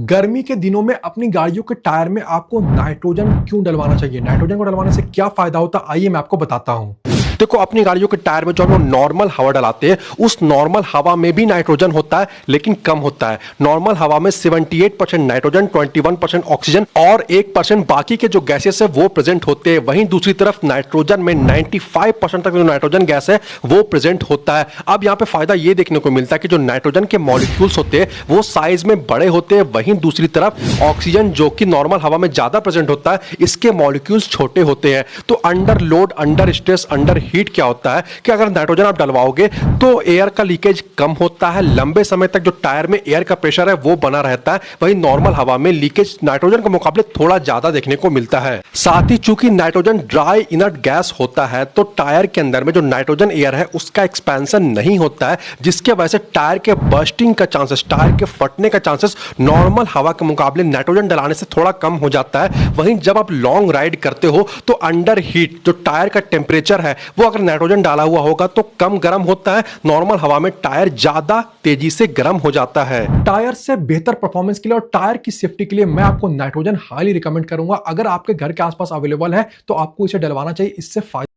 गर्मी के दिनों में अपनी गाड़ियों के टायर में आपको नाइट्रोजन क्यों डलवाना चाहिए, नाइट्रोजन को डलवाने से क्या फायदा होता है, आइए मैं आपको बताता हूं। देखो, अपनी गाड़ियों के टायर में जो हम लोग नॉर्मल हवा डलाते हैं उस नॉर्मल हवा में भी नाइट्रोजन होता है, लेकिन कम होता है। नॉर्मल हवा में 78% नाइट्रोजन, 21% ऑक्सीजन और 1% बाकी के जो गैसेस है वो प्रेजेंट होते हैं। वहीं दूसरी तरफ नाइट्रोजन में 95% तक जो नाइट्रोजन गैस है वो प्रेजेंट होता है। अब यहाँ पे फायदा ये देखने को मिलता है कि जो नाइट्रोजन के मॉलिक्यूल्स होते हैं वो साइज में बड़े होते हैं, वहीं दूसरी तरफ ऑक्सीजन जो कि नॉर्मल हवा में ज्यादा प्रेजेंट होता है, इसके मॉलिक्यूल्स छोटे होते हैं। तो under load, under stress, under heat क्या होता है कि अगर नाइट्रोजन आप डलवाओगे तो एयर का लीकेज कम होता है, लंबे समय तक जो टायर में एयर का प्रेशर है वो बना रहता है। वहीं नॉर्मल हवा में लीकेज नाइट्रोजन के मुकाबले थोड़ा ज्यादा देखने को मिलता है। साथ ही चूंकि नाइट्रोजन ड्राई इनर्ट गैस होता है तो टायर के अंदर में जो नाइट्रोजन एयर है उसका एक्सपेंशन नहीं होता है, जिसके वजह से टायर के बर्स्टिंग का चांसेस, टायर के फटने का चांसेस नॉर्मल हवा के मुकाबले नाइट्रोजन डलाने से थोड़ा कम हो जाता है। वहीं जब आप लॉन्ग राइड करते हो तो अंडर हीट जो टायर का टेम्परेचर है वो अगर नाइट्रोजन डाला हुआ होगा तो कम गर्म होता है, नॉर्मल हवा में टायर ज्यादा तेजी से गर्म हो जाता है। टायर से बेहतर परफॉर्मेंस के लिए और टायर की सेफ्टी के लिए मैं आपको नाइट्रोजन हाईली रिकमेंड करूंगा। अगर आपके घर के आसपास अवेलेबल है तो आपको इसे डलवाना चाहिए, इससे फायदा